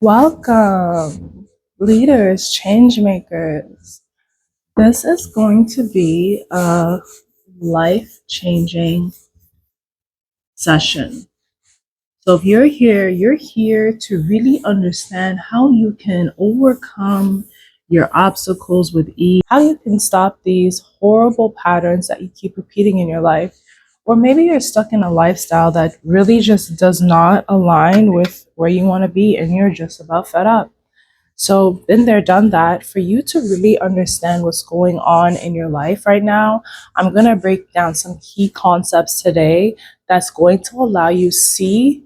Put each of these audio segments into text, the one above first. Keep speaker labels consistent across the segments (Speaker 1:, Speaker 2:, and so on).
Speaker 1: Welcome, leaders, change makers. This is going to be a life changing session. So, if you're here to really understand how you can overcome your obstacles with ease, how you can stop these horrible patterns that you keep repeating in your life. Or maybe you're stuck in a lifestyle that really just does not align with where you want to be and you're just about fed up. So, been there, done that. For you to really understand what's going on in your life right now, I'm going to break down some key concepts today that's going to allow you see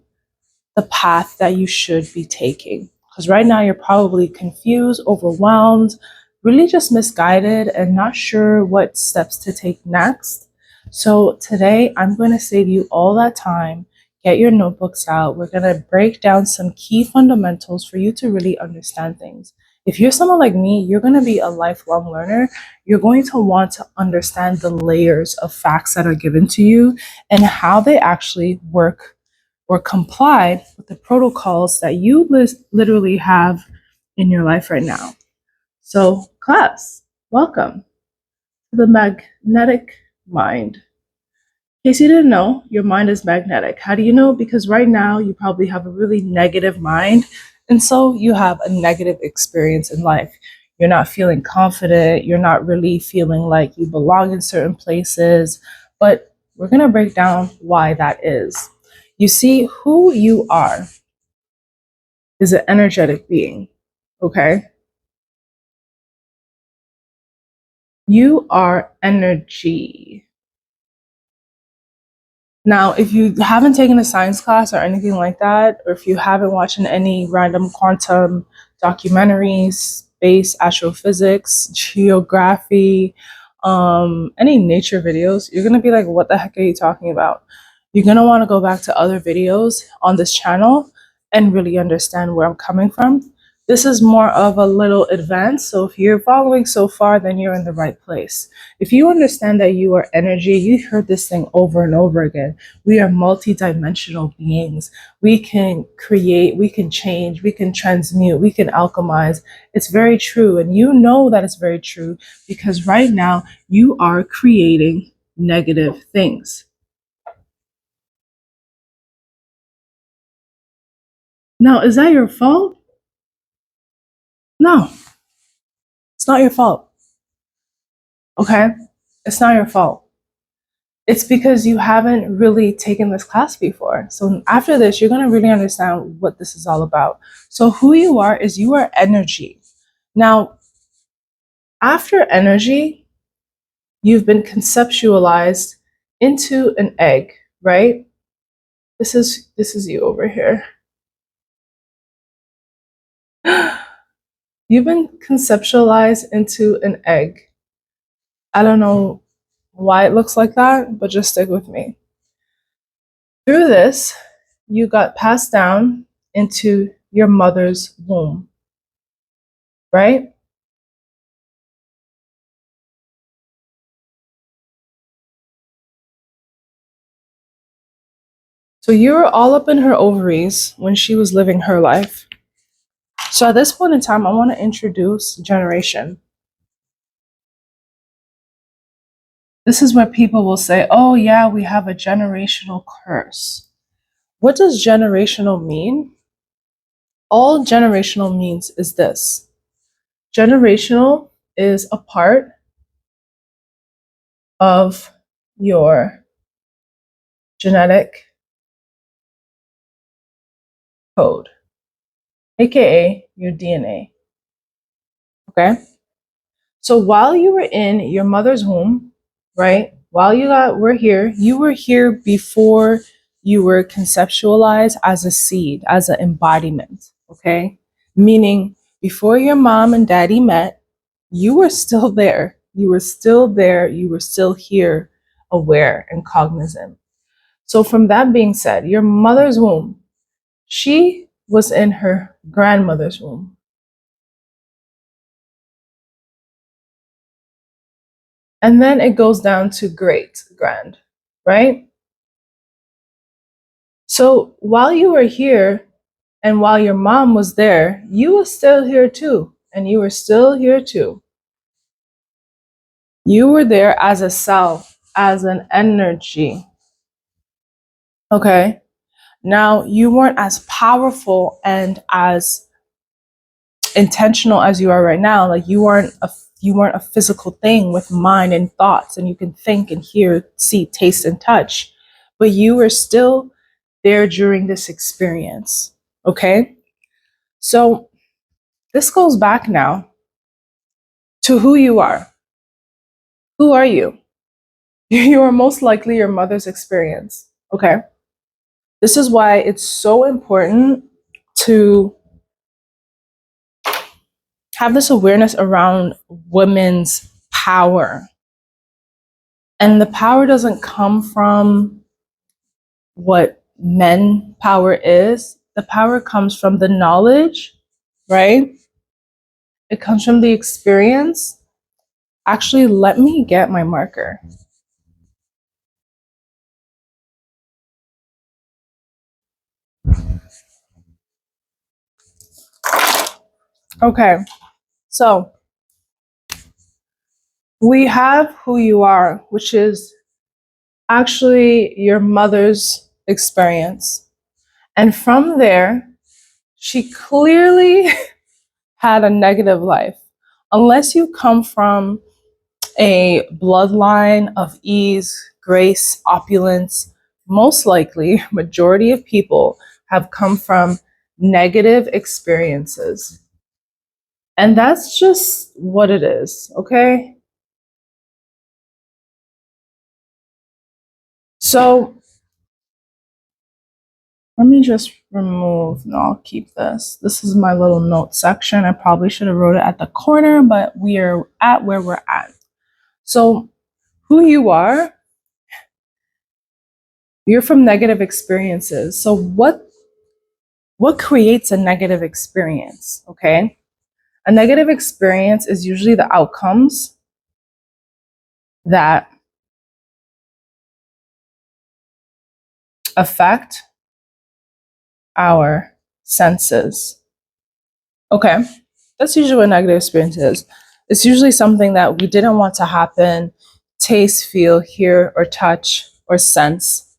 Speaker 1: the path that you should be taking. Because right now you're probably confused, overwhelmed, really just misguided, and not sure what steps to take next. So today I'm going to save you all that time. Get your notebooks out. We're going to break down some key fundamentals for you to really understand things. If you're someone like me, you're going to be a lifelong learner. You're going to want to understand the layers of facts that are given to you and how they actually work or comply with the protocols that you literally have in your life right now. So, class, welcome to the magnetic mind. In case you didn't know, your mind is magnetic. How do you know? Because right now you probably have a really negative mind, and so you have a negative experience in life. You're not feeling confident, you're not really feeling like you belong in certain places, but we're going to break down why that is. You see, who you are is an energetic being, okay? You are energy. Now, if you haven't taken a science class or anything like that, or if you haven't watched any random quantum documentaries, space, astrophysics, geography, any nature videos, you're gonna be like, what the heck are you talking about? You're gonna wanna go back to other videos on this channel and really understand where I'm coming from. This is more of a little advanced, so if you're following so far, then you're in the right place. If you understand that you are energy, you heard this thing over and over again. We are multidimensional beings. We can create, we can change, we can transmute, we can alchemize. It's very true. And you know that it's very true because right now you are creating negative things. Now, is that your fault? No, it's not your fault. Okay? It's not your fault. It's because you haven't really taken this class before. So after this, you're going to really understand what this is all about. So who you are is you are energy. Now, after energy, you've been conceptualized into an egg, right? This is you over here. You've been conceptualized into an egg. I don't know why it looks like that, but just stick with me. Through this, you got passed down into your mother's womb, right? So you were all up in her ovaries when she was living her life. So at this point in time, I want to introduce generation. This is where people will say, oh, yeah, we have a generational curse. What does generational mean? All generational means is this: generational is a part of your genetic code, aka your DNA. Okay? So while you were in your mother's womb, right? While you were here before you were conceptualized as a seed, as an embodiment, okay? Meaning before your mom and daddy met, you were still there. You were still there. You were still here, aware and cognizant. So from that being said, your mother's womb, she was in her grandmother's womb. And then it goes down to great grand, right? So while you were here And while your mom was there, you were still here too. And you were still here too. You were there as a self, as an energy. Okay. Now, you weren't as powerful and as intentional as you are right now. Like you weren't a physical thing with mind and thoughts, and you can think and hear, see, taste, and touch. But you were still there during this experience. Okay? So this goes back now to who you are. Who are you? You are most likely your mother's experience. Okay? This is why it's so important to have this awareness around women's power. And the power doesn't come from what men power is. The power comes from the knowledge, right? It comes from the experience. Actually, let me get my marker. Okay, so we have who you are, which is actually your mother's experience. And from there, she clearly had a negative life. Unless you come from a bloodline of ease, grace, opulence, most likely, majority of people have come from negative experiences. And that's just what it is, okay? So let me just remove, no, I'll keep this. This is my little note section. I probably should have wrote it at the corner, but we are at where we're at. So who you are, you're from negative experiences. So what creates a negative experience, okay? A negative experience is usually the outcomes that affect our senses. Okay, that's usually what negative experience is. It's usually something that we didn't want to happen, taste, feel, hear, or touch, or sense.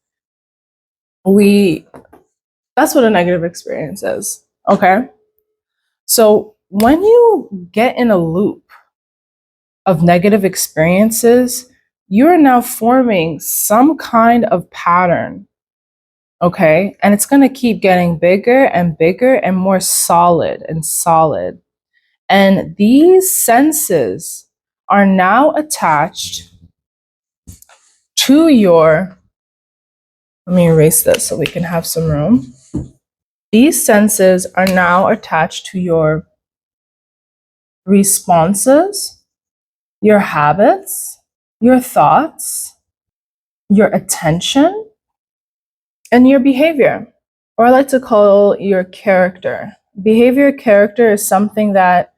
Speaker 1: That's what a negative experience is. Okay, so when you get in a loop of negative experiences, you're now forming some kind of pattern. Okay. And it's going to keep getting bigger and bigger and more solid and solid. And these senses are now attached to your, let me erase this so we can have some room. These senses are now attached to your responses, your habits, your thoughts, your attention, and your behavior, or I like to call your character. Behavior character is something that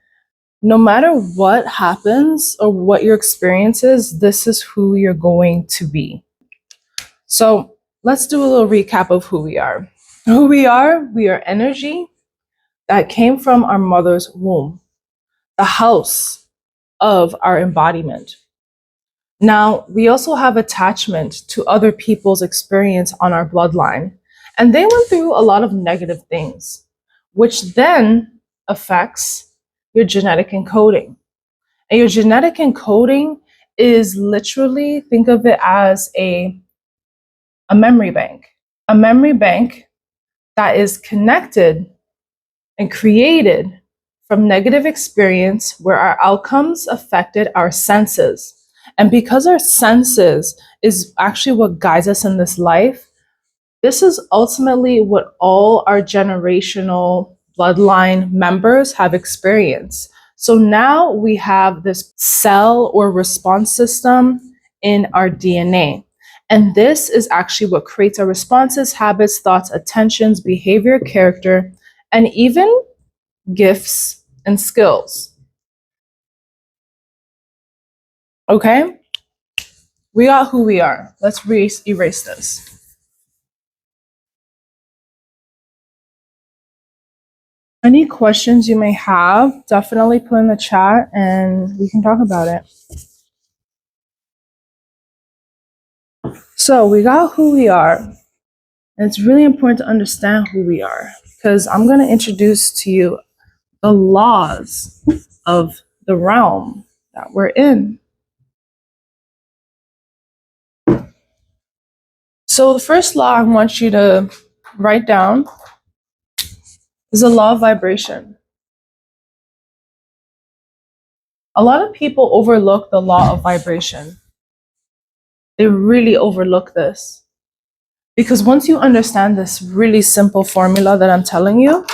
Speaker 1: no matter what happens or what your experience is, this is who you're going to be. So let's do a little recap of who we are. We are energy that came from our mother's womb, the house of our embodiment. Now, we also have attachment to other people's experience on our bloodline. And they went through a lot of negative things, which then affects your genetic encoding. And your genetic encoding is literally, think of it as a memory bank. A memory bank that is connected and created from negative experience where our outcomes affected our senses. And because our senses is actually what guides us in this life, this is ultimately what all our generational bloodline members have experienced. So now we have this cell or response system in our DNA. And this is actually what creates our responses, habits, thoughts, attentions, behavior, character, and even gifts and skills. Okay? We are who we are. Let's erase this. Any questions you may have, definitely put in the chat and we can talk about it. So we got who we are. And it's really important to understand who we are because I'm going to introduce to you the laws of the realm that we're in. So the first law I want you to write down is the law of vibration. A lot of people overlook the law of vibration. They really overlook this. Because once you understand this really simple formula that I'm telling you,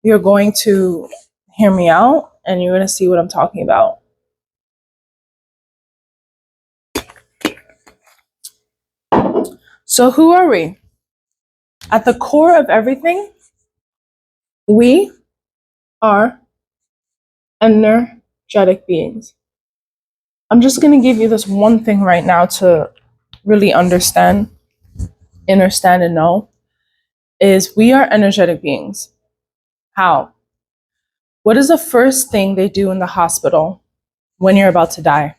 Speaker 1: you're going to hear me out and you're going to see what I'm talking about. So, who are we? At the core of everything, we are energetic beings. I'm just going to give you this one thing right now to really understand and know is we are energetic beings. How? What is the first thing they do in the hospital when you're about to die?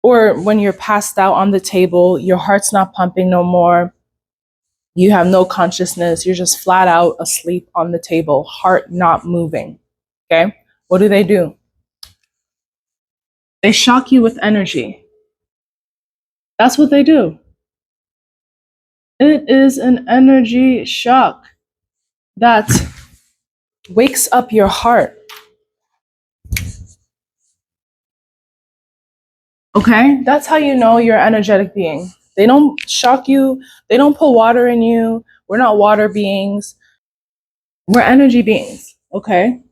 Speaker 1: Or when you're passed out on the table, your heart's not pumping no more, you have no consciousness, you're just flat out asleep on the table, heart not moving. Okay? What do? They shock you with energy. That's what they do. It is an energy shock that wakes up your heart. Okay? That's how you know you're an energetic being. They don't shock you, they don't put water in you. We're not water beings. We're energy beings. Okay?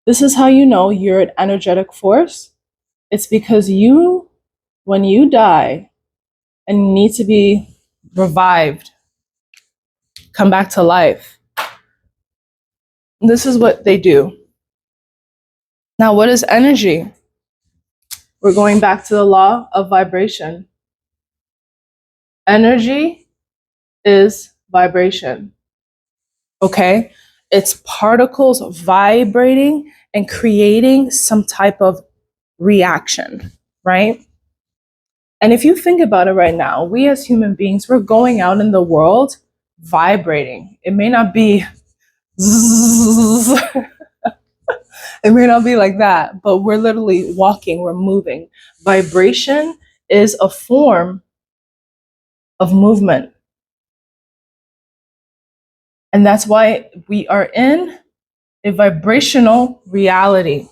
Speaker 1: This is how you know you're an energetic force. It's because you, when you die and need to be revived, come back to life, this is what they do. Now, what is energy? We're going back to the law of vibration. Energy is vibration. Okay? It's particles vibrating and creating some type of reaction, right? And if you think about it right now, we as human beings, we're going out in the world vibrating. It may not be it may not be like that, but we're literally walking, we're moving. Vibration is a form of movement. And that's why we are in a vibrational reality.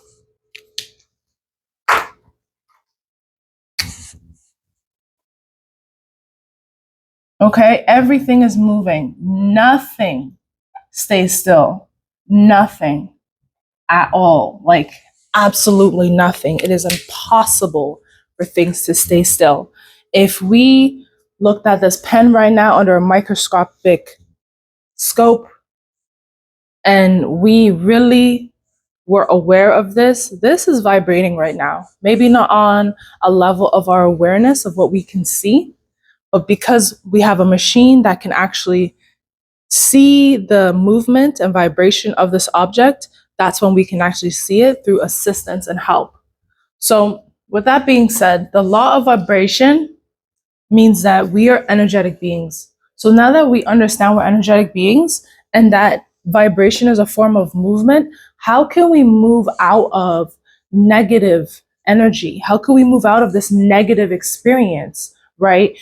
Speaker 1: Okay? Everything is moving. Nothing stays still. Nothing at all. Like, absolutely nothing. It is impossible for things to stay still. If we looked at this pen right now under a microscopic scope and we really were aware of this, this is vibrating right now. Maybe not on a level of our awareness of what we can see, but because we have a machine that can actually see the movement and vibration of this object, that's when we can actually see it through assistance and help. So, with that being said, the law of vibration means that we are energetic beings. So, now that we understand we're energetic beings and that vibration is a form of movement, how can we move out of negative energy? How can we move out of this negative experience, right?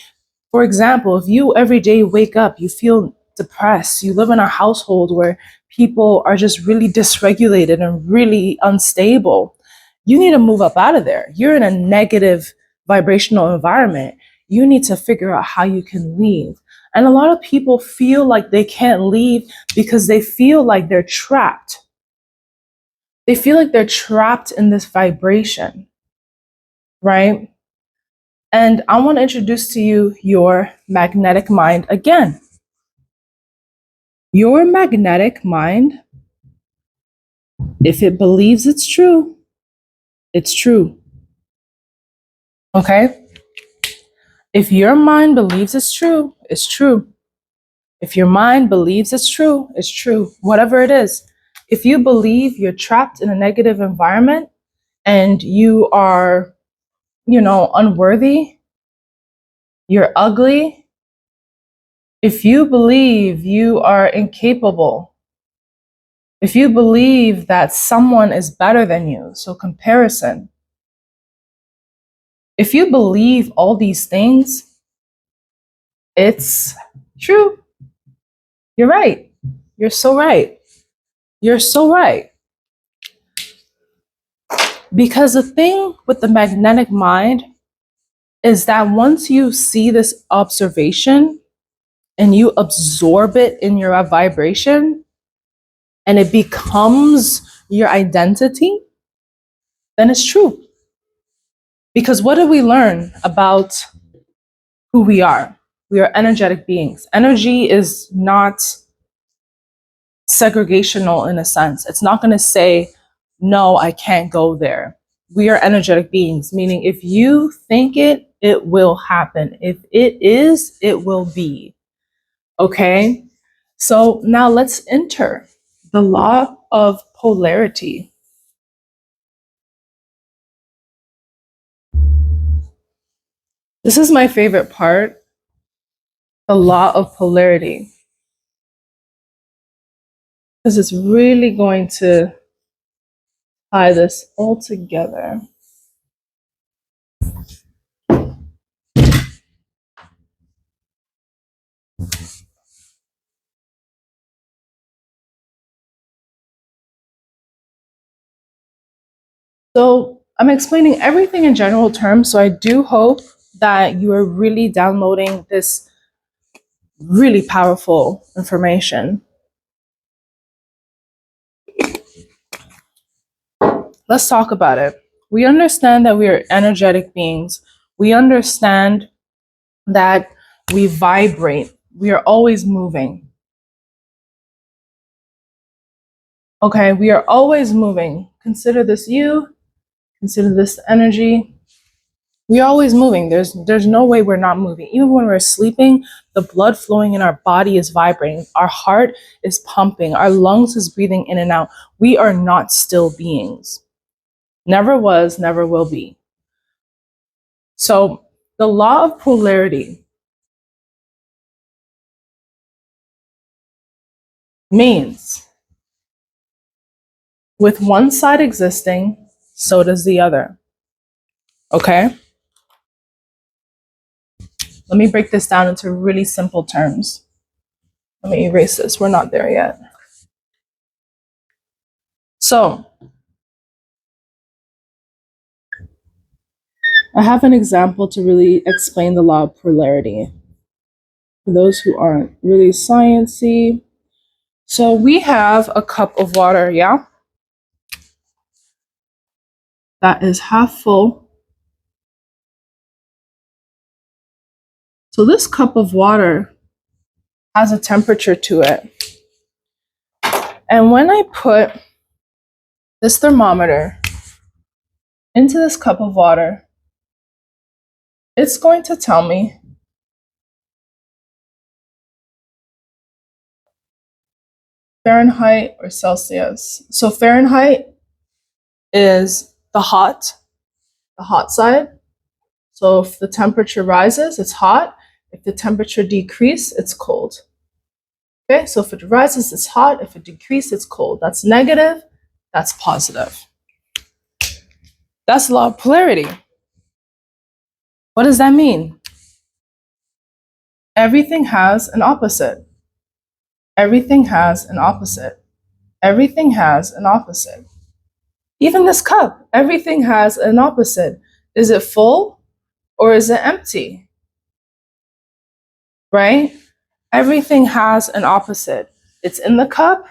Speaker 1: For example, if you every day wake up, you feel depressed, you live in a household where people are just really dysregulated and really unstable, you need to move up out of there. You're in a negative vibrational environment. You need to figure out how you can leave. And a lot of people feel like they can't leave because they feel like they're trapped. They feel like they're trapped in this vibration, right? And I want to introduce to you your magnetic mind again. Your magnetic mind, if it believes it's true, it's true. Okay? If your mind believes it's true, it's true. If your mind believes it's true, it's true, whatever it is. If you believe you're trapped in a negative environment and you are, unworthy, you're ugly, if you believe you are incapable, if you believe that someone is better than you, so comparison, if you believe all these things, it's true. You're right. You're so right. You're so right. Because the thing with the magnetic mind is that once you see this observation and you absorb it in your vibration and it becomes your identity, then it's true. Because what did we learn about who we are? We are energetic beings. Energy is not segregational in a sense. It's not going to say, no, I can't go there. We are energetic beings, meaning if you think it, it will happen. If it is, it will be. Okay? So now let's enter the law of polarity. This is my favorite part, the law of polarity, because it's really going to tie this all together. So I'm explaining everything in general terms. So I do hope that you are really downloading this really powerful information. Let's talk about it. We understand that we are energetic beings. We understand that we vibrate. We are always moving. Okay, we are always moving. Consider this you, consider this energy. We're always moving. There's no way we're not moving. Even when we're sleeping, the blood flowing in our body is vibrating. Our heart is pumping. Our lungs is breathing in and out. We are not still beings. Never was, never will be. So the law of polarity means with one side existing, so does the other. Okay? Let me break this down into really simple terms. Let me erase this. We're not there yet. So I have an example to really explain the law of polarity for those who aren't really sciencey. So we have a cup of water, yeah? That is half full. So this cup of water has a temperature to it. And when I put this thermometer into this cup of water, it's going to tell me Fahrenheit or Celsius. So Fahrenheit is the hot side. So if the temperature rises, it's hot. If the temperature decreases, it's cold. Okay, so if it rises, it's hot. If it decreases, it's cold. That's negative. That's positive. That's the law of polarity. What does that mean? Everything has an opposite. Everything has an opposite. Everything has an opposite. Even this cup, everything has an opposite. Is it full or is it empty? Right? Everything has an opposite. It's in the cup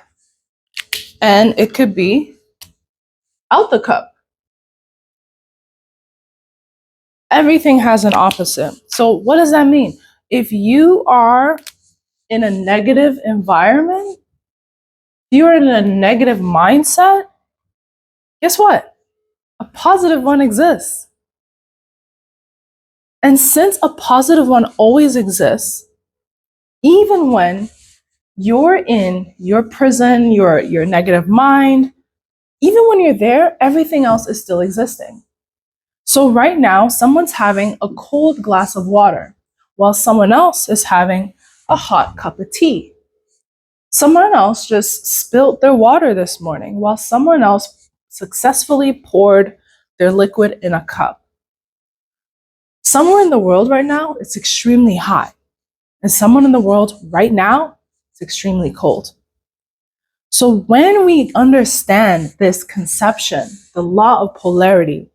Speaker 1: and it could be out the cup. Everything has an opposite. So what does that mean? If you are in a negative environment, if you're in a negative mindset, guess what? A positive one exists. And since a positive one always exists, Even when you're in your prison, your negative mind, even when you're there, everything else is still existing. So right now, someone's having a cold glass of water while someone else is having a hot cup of tea. Someone else just spilled their water this morning while someone else successfully poured their liquid in a cup. Somewhere in the world right now, it's extremely hot. And someone in the world right now, it's extremely cold. So when we understand this conception, the law of polarity,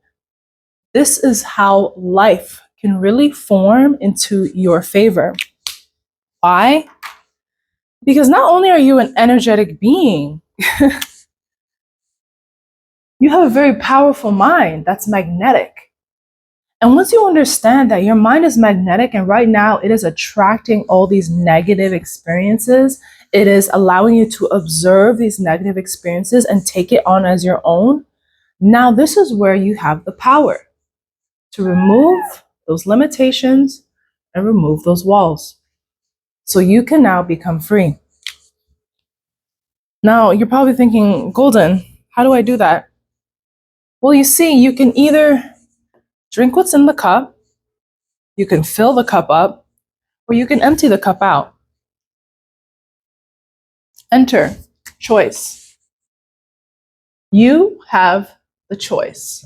Speaker 1: this is how life can really form into your favor. Why? Because not only are you an energetic being, you have a very powerful mind that's magnetic. And once you understand that your mind is magnetic and right now it is attracting all these negative experiences, it is allowing you to observe these negative experiences and take it on as your own. Now, this is where you have the power to remove those limitations and remove those walls. So you can now become free. Now, you're probably thinking, Golden, how do I do that? Well, you see, you can either drink what's in the cup, you can fill the cup up, or you can empty the cup out. Enter, choice. You have the choice.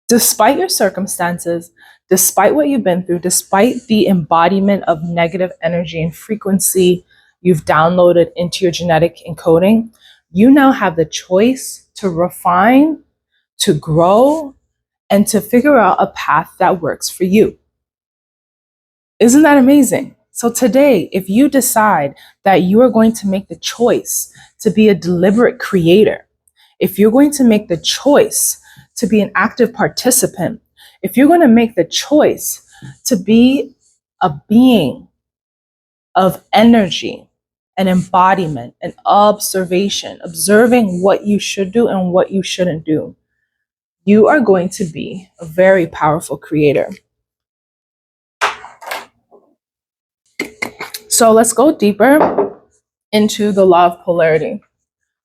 Speaker 1: Despite your circumstances, despite what you've been through, despite the embodiment of negative energy and frequency you've downloaded into your genetic encoding, you now have the choice to refine, to grow, and to figure out a path that works for you. Isn't that amazing? So today, if you decide that you are going to make the choice to be a deliberate creator, if you're going to make the choice to be an active participant, if you're going to make the choice to be a being of energy, an embodiment, an observation, observing what you should do and what you shouldn't do, you are going to be a very powerful creator. So let's go deeper into the law of polarity.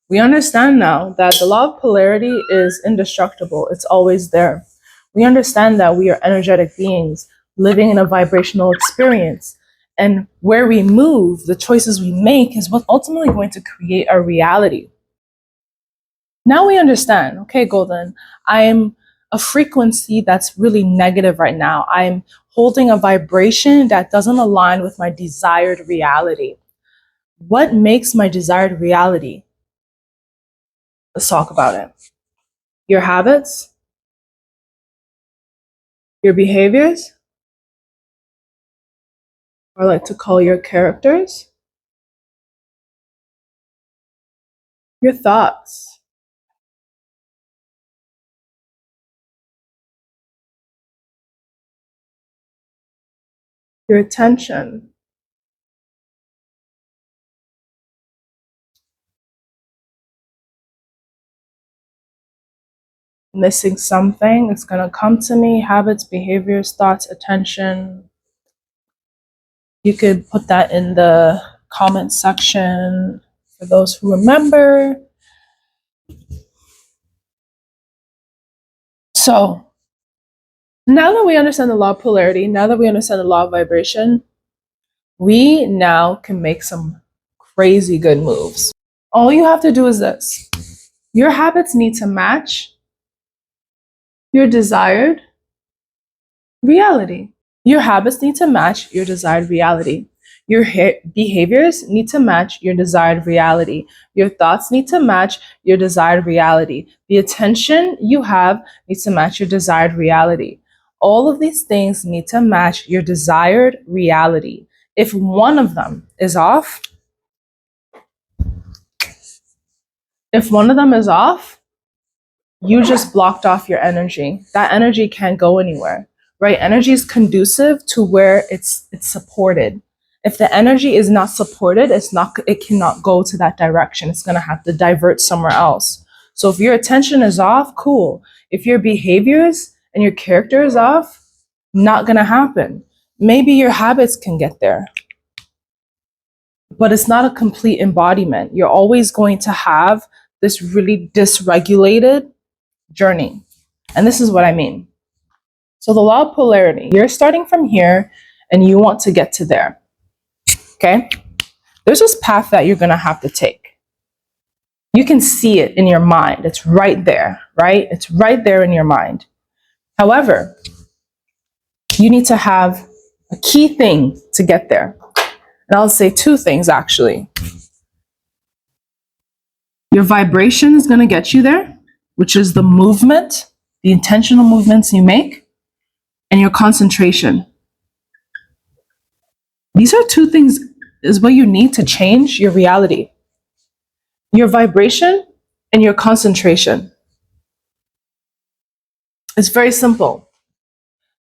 Speaker 1: We understand now that the law of polarity is indestructible. It's always there. We understand that we are energetic beings living in a vibrational experience. And where we move, the choices we make is what's ultimately going to create our reality. Now we understand, okay, Golden, I'm a frequency that's really negative right now. I'm holding a vibration that doesn't align with my desired reality. What makes my desired reality? Let's talk about it. Your habits, your behaviors, or I like to call your characters, your thoughts, your attention, missing something, it's going to come to me, habits, behaviors, thoughts, attention. You could put that in the comment section for those who remember. So now that we understand the law of polarity, now that we understand the law of vibration, we now can make some crazy good moves. All you have to do is this. Your habits need to match your desired reality. Your habits need to match your desired reality. Your behaviors need to match your desired reality. Your thoughts need to match your desired reality. The attention you have needs to match your desired reality. All of these things need to match your desired reality. If one of them is off, you just blocked off your energy. That energy can't go anywhere, right? Energy is conducive to where it's supported. If the energy is not supported, it cannot go to that direction. It's going to have to divert somewhere else. So if your attention is off, cool. If your behaviors and your character is off, not going to happen. Maybe your habits can get there, but it's not a complete embodiment. You're always going to have this really dysregulated journey. And this is what I mean. So the law of polarity, you're starting from here and you want to get to there. Okay? There's this path that you're going to have to take. You can see it in your mind. It's right there, right? It's right there in your mind. However, you need to have a key thing to get there. And I'll say two things actually. Your vibration is going to get you there, which is the movement, the intentional movements you make, and your concentration. These are two things is what you need to change your reality. Your vibration and your concentration. It's very simple.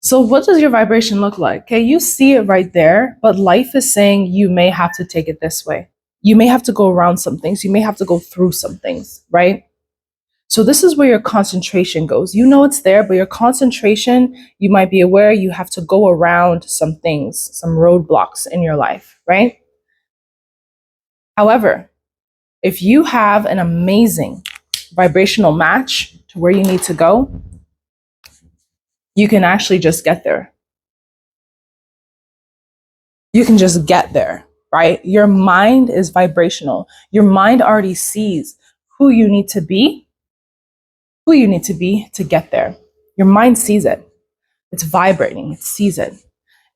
Speaker 1: So what does your vibration look like? Okay, you see it right there, but life is saying you may have to take it this way. You may have to go around some things. You may have to go through some things, right? So this is where your concentration goes. You know it's there, but your concentration, you might be aware you have to go around some things, some roadblocks in your life, right? However, if you have an amazing vibrational match to where you need to go, you can actually just get there. You can just get there, right? Your mind is vibrational. Your mind already sees who you need to be to get there. Your mind sees it. It's vibrating. It sees it.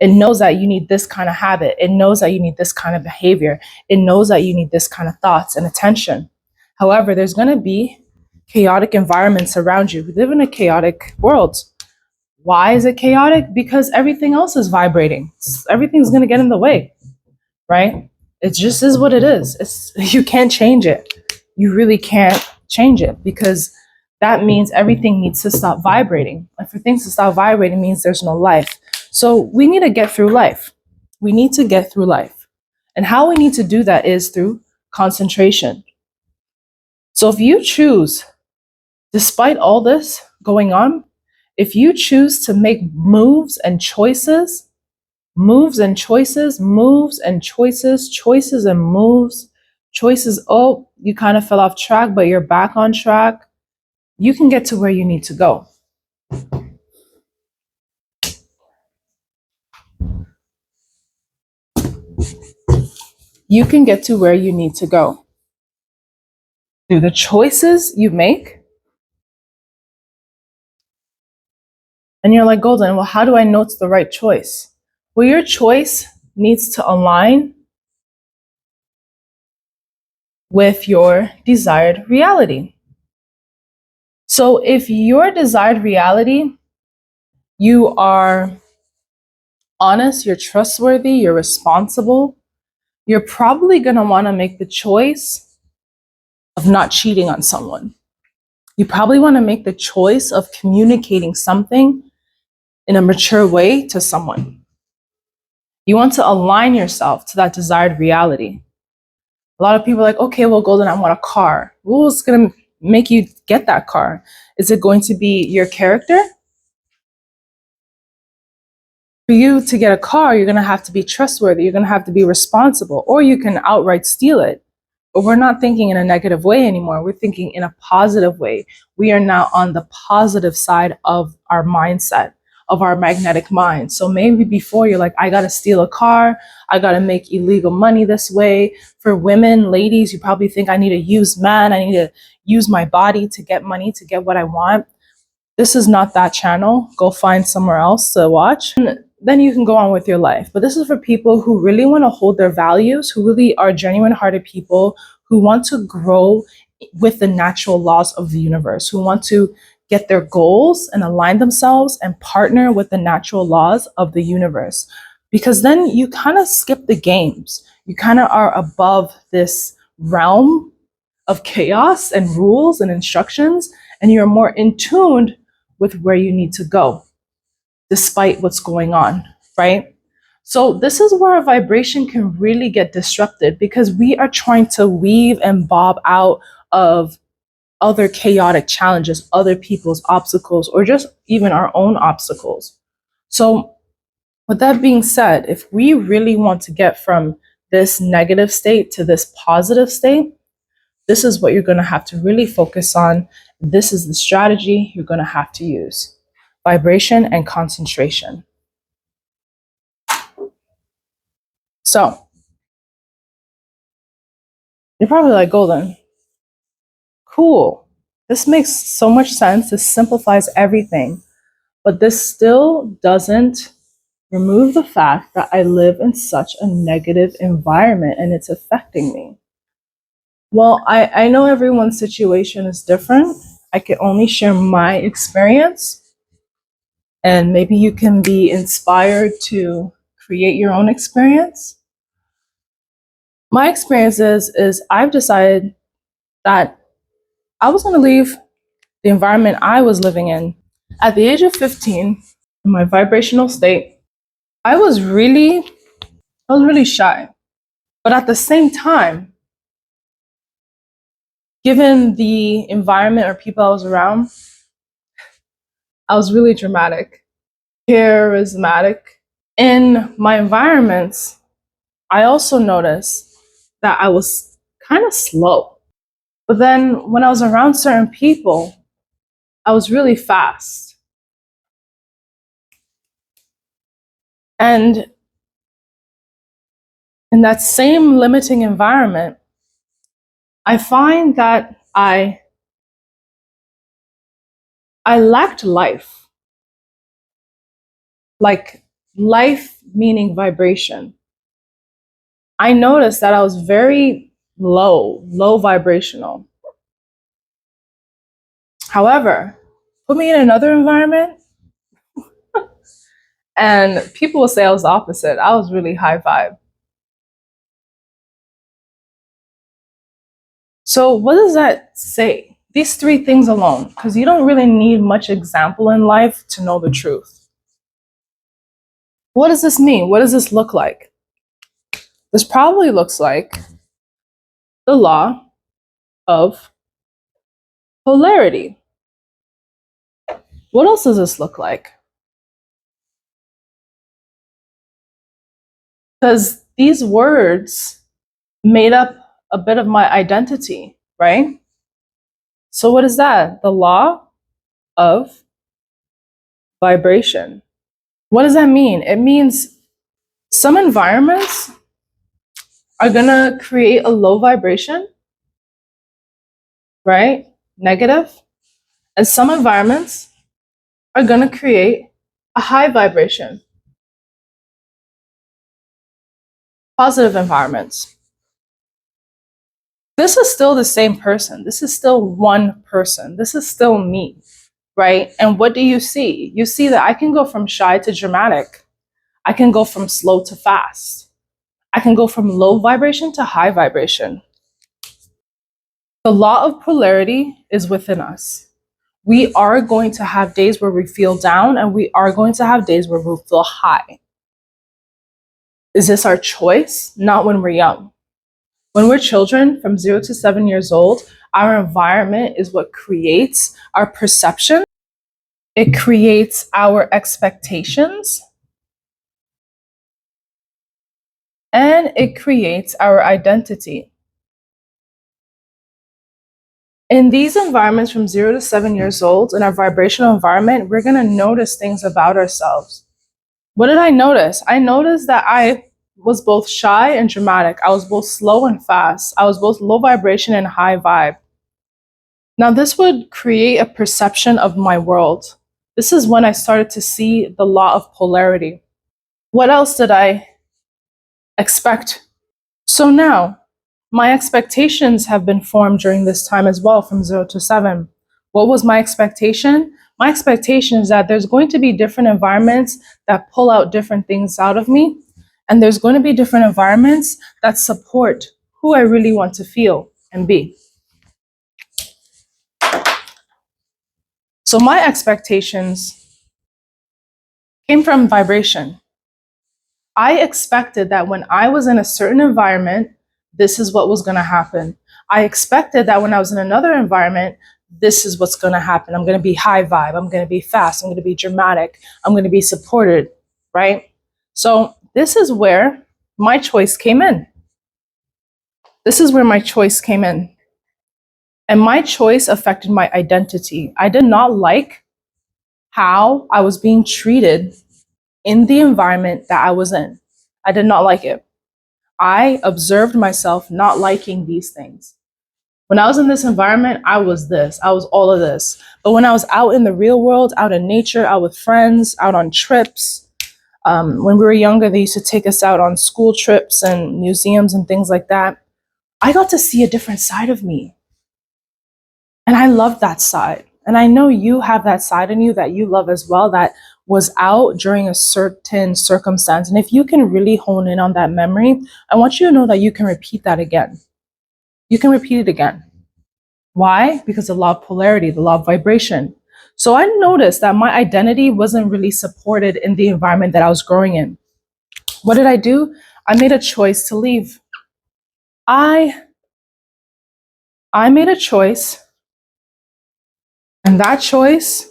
Speaker 1: It knows that you need this kind of habit. It knows that you need this kind of behavior. It knows that you need this kind of thoughts and attention. However, there's going to be chaotic environments around you. We live in a chaotic world. Why is it chaotic? Because everything else is vibrating. Everything's going to get in the way, right? It just is what it is. You can't change it. You really can't change it because that means everything needs to stop vibrating. And for things to stop vibrating means there's no life. So we need to get through life. We need to get through life. And how we need to do that is through concentration. So if you choose, despite all this going on, if you choose to make moves and choices, oh, you kind of fell off track, but you're back on track, you can get to where you need to go. You can get to where you need to go through the choices you make. And you're like, Golden, well, how do I know it's the right choice? Well, your choice needs to align with your desired reality. So if your desired reality, you are honest, you're trustworthy, you're responsible, you're probably going to want to make the choice of not cheating on someone. You probably want to make the choice of communicating something in a mature way to someone. You want to align yourself to that desired reality. A lot of people are like, okay, well, Golden, I want a car. What's going to make you get that car? Is it going to be your character? For you to get a car, you're going to have to be trustworthy. You're going to have to be responsible, or you can outright steal it. But we're not thinking in a negative way anymore. We're thinking in a positive way. We are now on the positive side of our mindset, of our magnetic mind. So maybe before you're like, I got to steal a car. I got to make illegal money this way. For women, ladies, you probably think I need to use man. I need to use my body to get money, to get what I want. This is not that channel. Go find somewhere else to watch. And then you can go on with your life. But this is for people who really want to hold their values, who really are genuine hearted people, who want to grow with the natural laws of the universe, who want to get their goals and align themselves and partner with the natural laws of the universe. Because then you kind of skip the games. You kind of are above this realm of chaos and rules and instructions, and you're more in tune with where you need to go, despite what's going on, right? So this is where a vibration can really get disrupted because we are trying to weave and bob out of other chaotic challenges, other people's obstacles, or just even our own obstacles. So With that being said, if we really want to get from this negative state to this positive state, this is what you're going to have to really focus on. This is the strategy you're going to have to use: vibration and concentration. So, you're probably like, Golden, cool. This makes so much sense. This simplifies everything. But this still doesn't remove the fact that I live in such a negative environment and it's affecting me. Well, I know everyone's situation is different. I can only share my experience, and maybe you can be inspired to create your own experience. My experience is I've decided that I was going to leave the environment I was living in. At the age of 15, in my vibrational state, I was really shy. But at the same time, given the environment or people I was around, I was really dramatic, charismatic. In my environments, I also noticed that I was kind of slow. But then when I was around certain people, I was really fast. And in that same limiting environment, I find that I lacked life. Like life meaning vibration. I noticed that I was very low vibrational. However, put me in another environment and people will say I was the opposite. I was really high vibe. So what does that say? These three things alone, because you don't really need much example in life to know the truth. What does this mean? What does this look like? This probably looks like the law of polarity. What else does this look like? Because these words made up a bit of my identity, right? So what is that? The law of vibration. What does that mean? It means some environments are going to create a low vibration, right? Negative. And some environments are going to create a high vibration, positive environments. This is still the same person. This is still one person. This is still me, right? And what do you see? You see that I can go from shy to dramatic. I can go from slow to fast. I can go from low vibration to high vibration. The law of polarity is within us. We are going to have days where we feel down, and we are going to have days where we feel high. Is this our choice? Not when we're young. When we're children, from 0 to 7 years old, our environment is what creates our perception. It creates our expectations. And it creates our identity. In these environments from 0 to 7 years old, in our vibrational environment, we're going to notice things about ourselves. What did I notice? I noticed that I was both shy and dramatic. I was both slow and fast. I was both low vibration and high vibe. Now, this would create a perception of my world. This is when I started to see the law of polarity. What else did I expect? So now, my expectations have been formed during this time as well, from 0 to 7. What was my expectation? My expectation is that there's going to be different environments that pull out different things out of me. And there's going to be different environments that support who I really want to feel and be. So my expectations came from vibration. I expected that when I was in a certain environment, this is what was going to happen. I expected that when I was in another environment, this is what's going to happen. I'm going to be high vibe. I'm going to be fast. I'm going to be dramatic. I'm going to be supported, right? So this is where my choice came in. This is where my choice came in. And my choice affected my identity. I did not like how I was being treated in the environment that I was in. I did not like it. I observed myself not liking these things. When I was in this environment, I was this, I was all of this. But when I was out in the real world, out in nature, out with friends, out on trips, when we were younger, they used to take us out on school trips and museums and things like that. I got to see a different side of me. And I loved that side. And I know you have that side in you that you love as well, that was out during a certain circumstance. And if you can really hone in on that memory, I want you to know that you can repeat that again. You can repeat it again. Why? Because the law of polarity, the law of vibration. So I noticed that my identity wasn't really supported in the environment that I was growing in. What did I do? I made a choice to leave. I made a choice, and that choice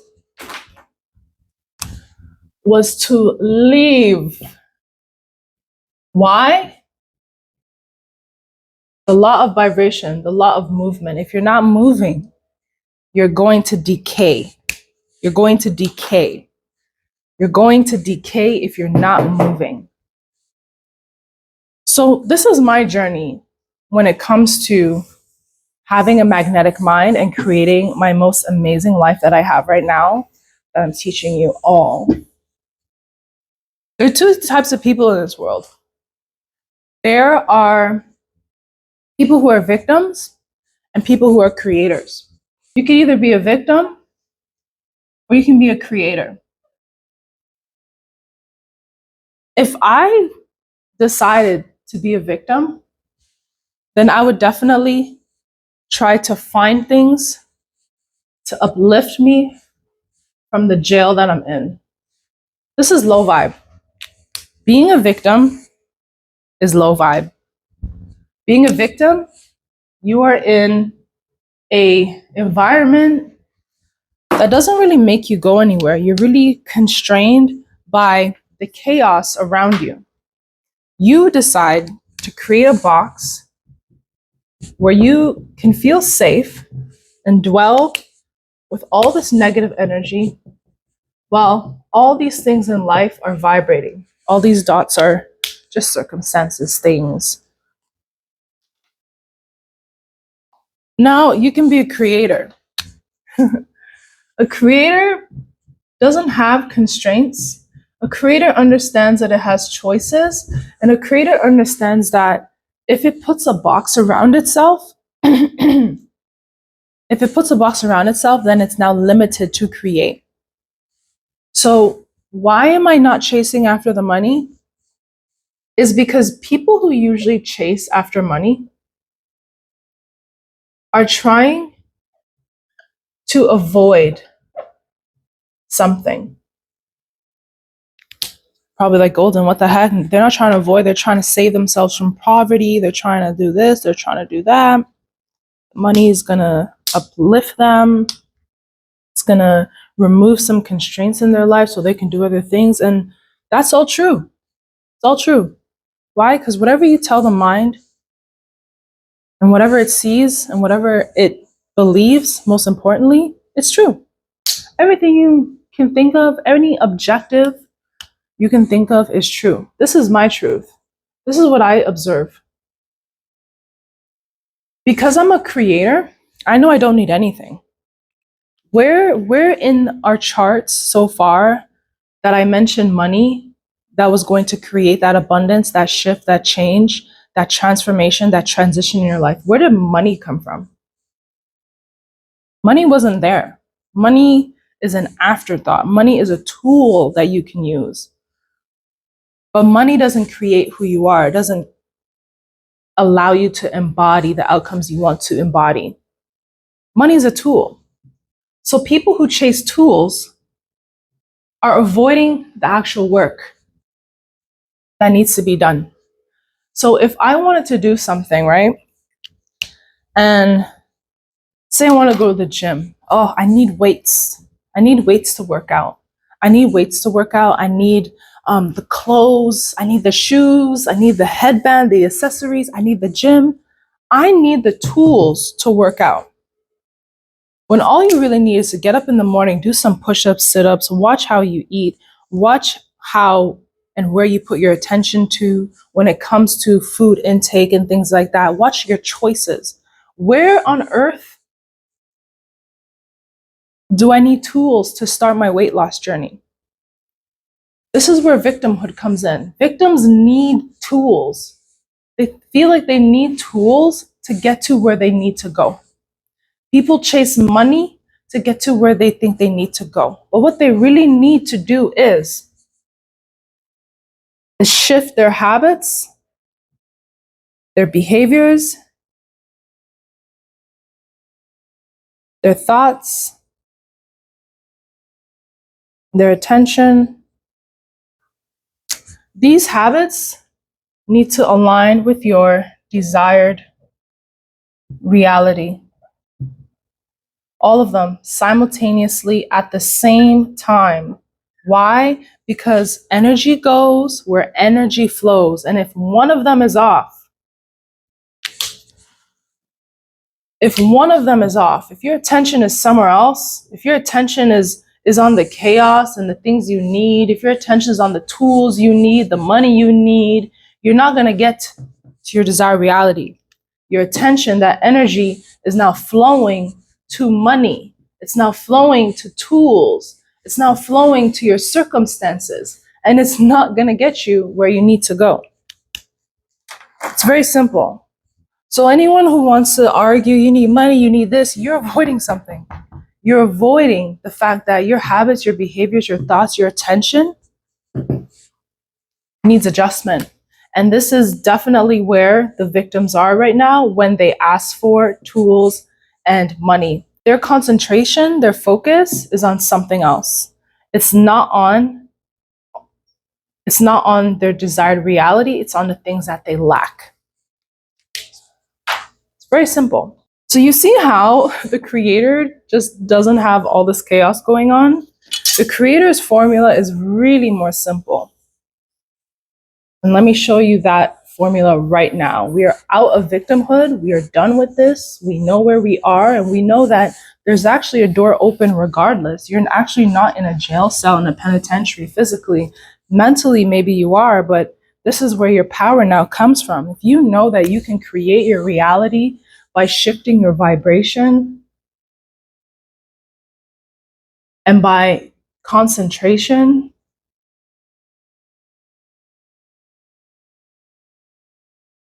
Speaker 1: was to leave. Why? The law of vibration, the law of movement. If you're not moving, you're going to decay. You're going to decay. You're going to decay if you're not moving. So this is my journey when it comes to having a magnetic mind and creating my most amazing life that I have right now, that I'm teaching you all. There are two types of people in this world. There are people who are victims and people who are creators. You can either be a victim or you can be a creator. If I decided to be a victim, then I would definitely try to find things to uplift me from the jail that I'm in. This is low vibe. Being a victim is low vibe. Being a victim, you are in a environment that doesn't really make you go anywhere. You're really constrained by the chaos around you. You decide to create a box where you can feel safe and dwell with all this negative energy while all these things in life are vibrating. All these dots are just circumstances, things. Now you can be a creator. A creator doesn't have constraints. A creator understands that it has choices, and a creator understands that if it puts a box around itself, then it's now limited to create. So why am I not chasing after the money? Is because people who usually chase after money are trying to avoid something. Probably like Golden, what the heck? They're not trying to avoid, they're trying to save themselves from poverty. They're trying to do this, they're trying to do that. Money is gonna uplift them. It's gonna remove some constraints in their life so they can do other things. And that's all true. It's all true. Why? Because whatever you tell the mind and whatever it sees and whatever it believes, most importantly, it's true. Everything you can think of, any objective you can think of is true. This is my truth. This is what I observe. Because I'm a creator, I know I don't need anything. Where in our charts so far that I mentioned money that was going to create that abundance, that shift, that change, that transformation, that transition in your life? Where did money come from? Money wasn't there. Money is an afterthought. Money is a tool that you can use. But money doesn't create who you are. It doesn't allow you to embody the outcomes you want to embody. Money is a tool. So people who chase tools are avoiding the actual work that needs to be done. So if I wanted to do something, right? And say I want to go to the gym. Oh, I need weights. I need weights to work out. I need weights to work out. I need the clothes, I need the shoes, I need the headband, the accessories, I need the gym. I need the tools to work out. When all you really need is to get up in the morning, do some push-ups, sit-ups, watch how you eat, watch how and where you put your attention to when it comes to food intake and things like that. Watch your choices. Where on earth do I need tools to start my weight loss journey? This is where victimhood comes in. Victims need tools. They feel like they need tools to get to where they need to go. People chase money to get to where they think they need to go. But what they really need to do is shift their habits, their behaviors, their thoughts, their attention. These habits need to align with your desired reality. All of them simultaneously at the same time. Why? Because energy goes where energy flows. And if one of them is off, if your attention is somewhere else, if your attention is on the chaos and the things you need, if your attention is on the tools you need, the money you need, you're not going to get to your desired reality. Your attention, that energy is now flowing to money. It's now flowing to tools. It's now flowing to your circumstances. And it's not going to get you where you need to go. It's very simple. So anyone who wants to argue, you need money, you need this, you're avoiding something. You're avoiding the fact that your habits, your behaviors, your thoughts, your attention needs adjustment. And this is definitely where the victims are right now when they ask for tools and money. Their concentration, their focus is on something else. It's not on their desired reality, it's on the things that they lack. It's very simple. So you see how the creator just doesn't have all this chaos going on? The creator's formula is really more simple. And let me show you that formula right now. We are out of victimhood. We are done with this. We know where we are, and we know that there's actually a door open regardless. You're actually not in a jail cell in a penitentiary physically. Mentally, maybe you are, but this is where your power now comes from. If you know that you can create your reality by shifting your vibration and by concentration,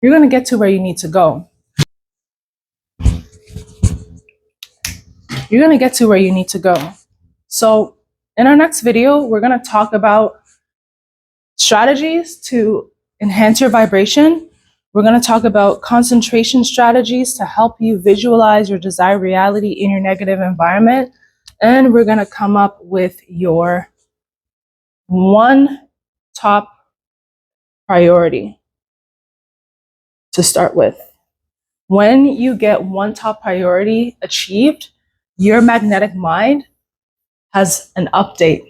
Speaker 1: you're going to get to where you need to go. You're going to get to where you need to go. So in our next video, we're going to talk about strategies to enhance your vibration. We're going to talk about concentration strategies to help you visualize your desired reality in your negative environment. And we're going to come up with your one top priority to start with. When you get one top priority achieved, your magnetic mind has an update.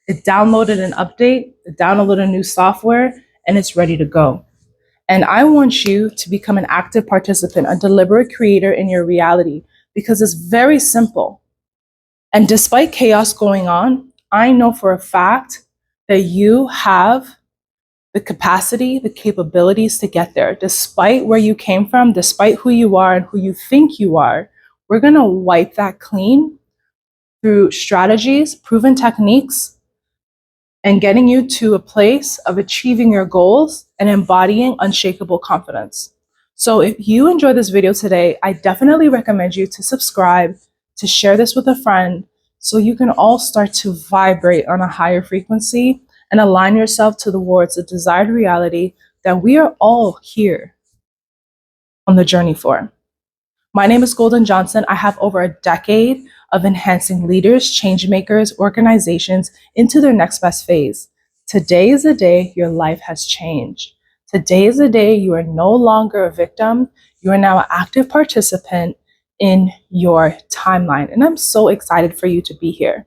Speaker 1: It downloaded an update, it downloaded a new software, and it's ready to go. And I want you to become an active participant, a deliberate creator in your reality, because it's very simple. And despite chaos going on, I know for a fact that you have the capacity, the capabilities to get there. Despite where you came from, despite who you are and who you think you are, we're going to wipe that clean through strategies, proven techniques, and getting you to a place of achieving your goals and embodying unshakable confidence. So if you enjoyed this video today, I definitely recommend you to subscribe, to share this with a friend, so you can all start to vibrate on a higher frequency and align yourself towards the desired reality that we are all here on the journey for. My name is Golden Johnson. I have over a decade of enhancing leaders, change makers, organizations into their next best phase. Today is the day your life has changed. Today is the day you are no longer a victim. You are now an active participant in your timeline. And I'm so excited for you to be here.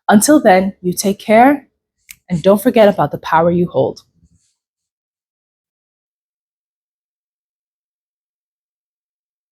Speaker 1: Until then, you take care And don't forget about the power you hold.